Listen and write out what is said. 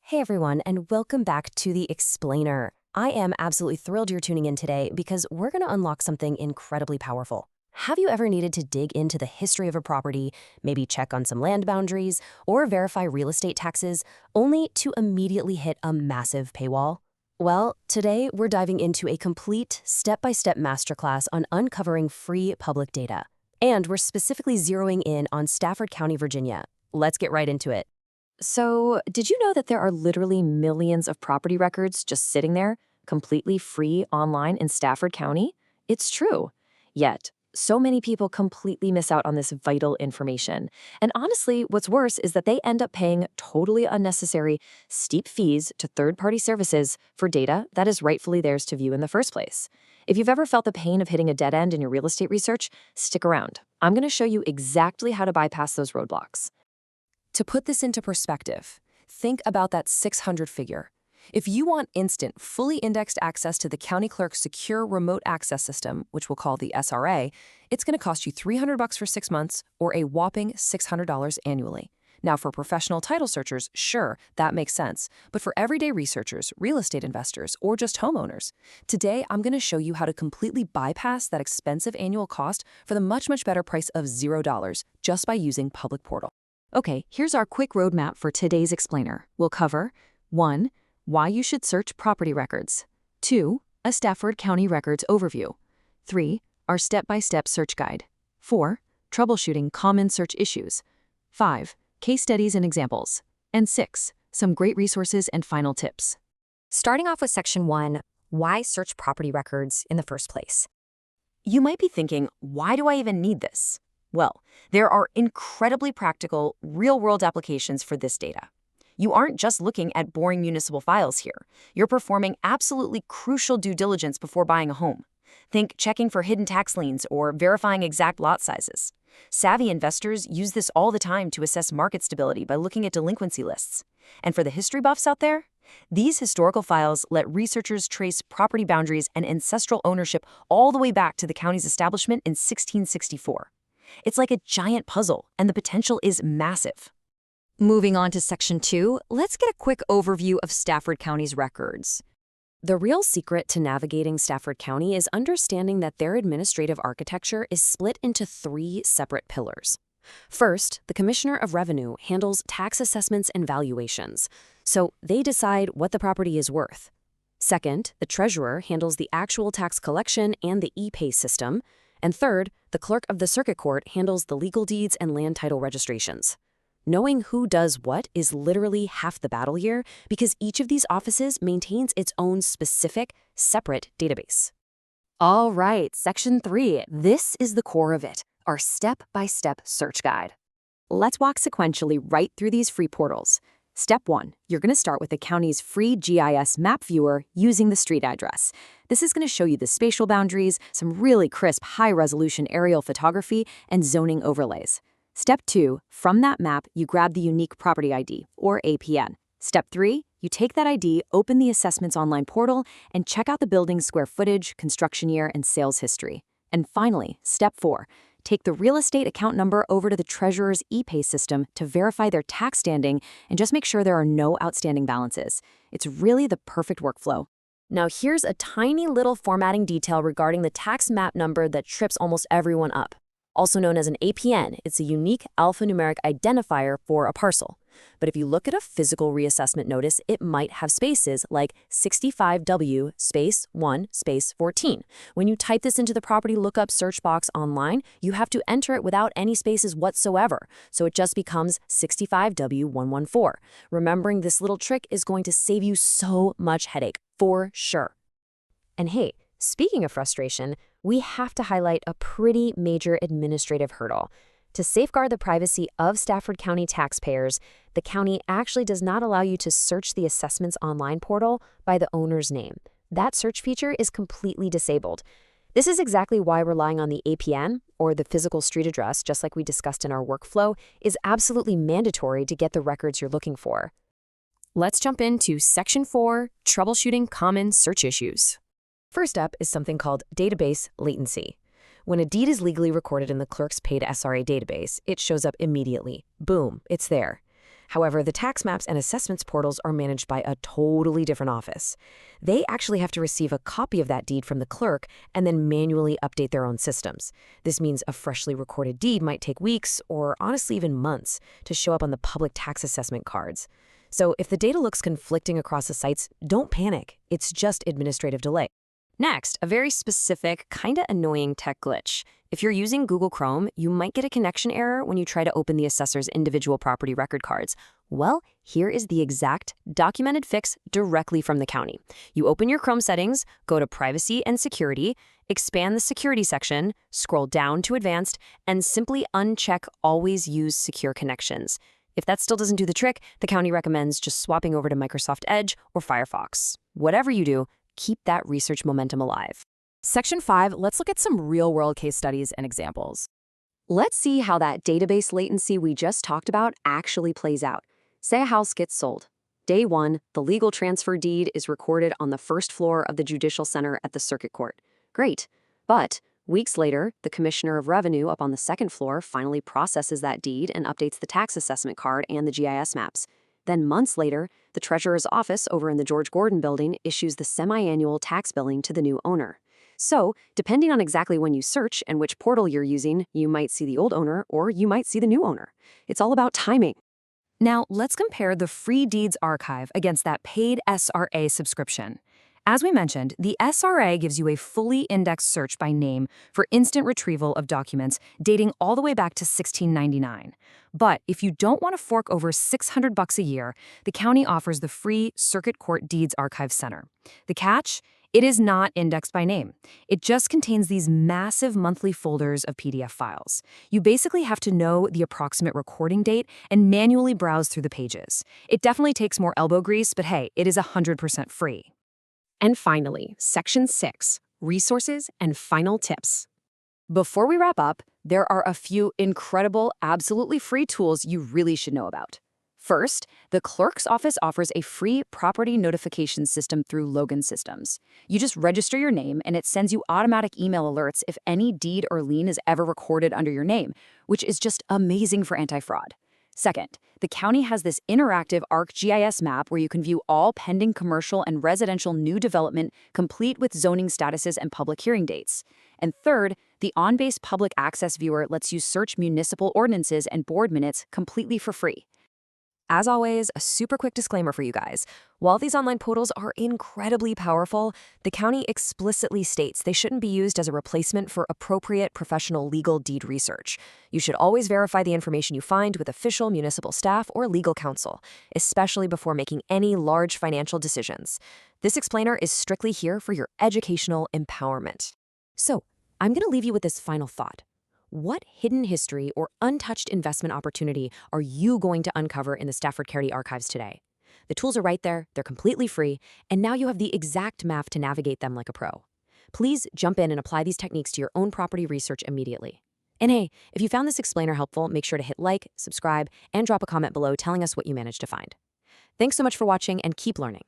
Hey everyone, and welcome back to The Explainer. I am absolutely thrilled you're tuning in today because we're going to unlock something incredibly powerful. Have you ever needed to dig into the history of a property, maybe check on some land boundaries, or verify real estate taxes, only to immediately hit a massive paywall? Well, today we're diving into a complete step-by-step masterclass on uncovering free public data. And we're specifically zeroing in on Stafford County, Virginia. Let's get right into it. So, did you know that there are literally millions of property records just sitting there, completely free online in Stafford County? It's true. Yet, so many people completely miss out on this vital information. And honestly, what's worse is that they end up paying totally unnecessary, steep fees to third-party services for data that is rightfully theirs to view in the first place. If you've ever felt the pain of hitting a dead end in your real estate research, stick around. I'm going to show you exactly how to bypass those roadblocks. To put this into perspective, think about that 600 figure. If you want instant, fully indexed access to the county clerk's secure remote access system, which we'll call the SRA, it's going to cost you $300 for 6 months or a whopping $600 annually. Now, for professional title searchers, sure, that makes sense. But for everyday researchers, real estate investors, or just homeowners, today I'm going to show you how to completely bypass that expensive annual cost for the much better price of $0 just by using Public Portal. Okay, here's our quick roadmap for today's explainer. We'll cover 1. Why you should search property records. 2. A Stafford County records overview. 3. Our step-by-step search guide. 4. Troubleshooting common search issues. 5. Case studies and examples. And 6. Some great resources and final tips. Starting off with Section 1, why search property records in the first place? You might be thinking, why do I even need this? Well, there are incredibly practical, real-world applications for this data. You aren't just looking at boring municipal files here. You're performing absolutely crucial due diligence before buying a home. Think checking for hidden tax liens or verifying exact lot sizes. Savvy investors use this all the time to assess market stability by looking at delinquency lists. And for the history buffs out there, these historical files let researchers trace property boundaries and ancestral ownership all the way back to the county's establishment in 1664. It's like a giant puzzle, and the potential is massive. Moving on to Section 2, let's get a quick overview of Stafford County's records. The real secret to navigating Stafford County is understanding that their administrative architecture is split into 3 separate pillars. First, the Commissioner of Revenue handles tax assessments and valuations, so they decide what the property is worth. Second, the Treasurer handles the actual tax collection and the e-pay system. And third, the Clerk of the Circuit Court handles the legal deeds and land title registrations. Knowing who does what is literally half the battle here because each of these offices maintains its own specific, separate database. All right, Section 3. This is the core of it, our step-by-step search guide. Let's walk sequentially right through these free portals. Step 1, you're going to start with the county's free GIS map viewer using the street address. This is going to show you the spatial boundaries, some really crisp, high-resolution aerial photography, and zoning overlays. Step 2, from that map, you grab the unique property ID, or APN. Step 3, you take that ID, open the assessments online portal, and check out the building's square footage, construction year, and sales history. And finally, Step 4, take the real estate account number over to the Treasurer's e-pay system to verify their tax standing and just make sure there are no outstanding balances. It's really the perfect workflow. Now here's a tiny little formatting detail regarding the tax map number that trips almost everyone up. Also known as an APN, it's a unique alphanumeric identifier for a parcel. But if you look at a physical reassessment notice, it might have spaces like 65W space 1 space 14. When you type this into the property lookup search box online, you have to enter it without any spaces whatsoever, so it just becomes 65W114. Remembering this little trick is going to save you so much headache, for sure. And hey, speaking of frustration, we have to highlight a pretty major administrative hurdle. To safeguard the privacy of Stafford County taxpayers, the county actually does not allow you to search the assessments online portal by the owner's name. That search feature is completely disabled. This is exactly why relying on the APN, or the physical street address, just like we discussed in our workflow, is absolutely mandatory to get the records you're looking for. Let's jump into Section 4, Troubleshooting Common Search Issues. First up is something called database latency. When a deed is legally recorded in the clerk's paid SRA database, it shows up immediately. Boom, it's there. However, the tax maps and assessments portals are managed by a totally different office. They actually have to receive a copy of that deed from the clerk and then manually update their own systems. This means a freshly recorded deed might take weeks or honestly even months to show up on the public tax assessment cards. So if the data looks conflicting across the sites, don't panic. It's just administrative delay. Next, a very specific, kinda annoying tech glitch. If you're using Google Chrome, you might get a connection error when you try to open the assessor's individual property record cards. Well, here is the exact documented fix directly from the county. You open your Chrome settings, go to Privacy and Security, expand the Security section, scroll down to Advanced, and simply uncheck Always Use Secure Connections. If that still doesn't do the trick, the county recommends just swapping over to Microsoft Edge or Firefox. Whatever you do, keep that research momentum alive. Section 5, let's look at some real-world case studies and examples. Let's see how that database latency we just talked about actually plays out. Say a house gets sold. Day 1, the legal transfer deed is recorded on the first floor of the Judicial Center at the Circuit Court. Great. But weeks later, the Commissioner of Revenue up on the second floor finally processes that deed and updates the tax assessment card and the GIS maps. Then months later, the Treasurer's office over in the George Gordon building issues the semi-annual tax billing to the new owner. So, depending on exactly when you search and which portal you're using, you might see the old owner or you might see the new owner. It's all about timing. Now, let's compare the free deeds archive against that paid SRA subscription. As we mentioned, the SRA gives you a fully indexed search by name for instant retrieval of documents dating all the way back to 1699. But if you don't want to fork over $600 a year, the county offers the free Circuit Court Deeds Archive Center. The catch? It is not indexed by name. It just contains these massive monthly folders of PDF files. You basically have to know the approximate recording date and manually browse through the pages. It definitely takes more elbow grease, but hey, it is 100% free. And finally, Section 6, Resources and Final Tips. Before we wrap up, there are a few incredible, absolutely free tools you really should know about. First, the clerk's office offers a free property notification system through Logan Systems. You just register your name and it sends you automatic email alerts if any deed or lien is ever recorded under your name, which is just amazing for anti-fraud. Second, the county has this interactive ArcGIS map where you can view all pending commercial and residential new development complete with zoning statuses and public hearing dates. And third, the OnBase Public Access Viewer lets you search municipal ordinances and board minutes completely for free. As always, a super quick disclaimer for you guys. While these online portals are incredibly powerful, the county explicitly states they shouldn't be used as a replacement for appropriate professional legal deed research. You should always verify the information you find with official municipal staff or legal counsel, especially before making any large financial decisions. This explainer is strictly here for your educational empowerment. So, I'm going to leave you with this final thought. What hidden history or untouched investment opportunity are you going to uncover in the Stafford County archives today? The tools are right there, they're completely free, and now you have the exact map to navigate them like a pro. Please jump in and apply these techniques to your own property research immediately. And hey, if you found this explainer helpful, make sure to hit like, subscribe, and drop a comment below telling us what you managed to find. Thanks so much for watching and keep learning.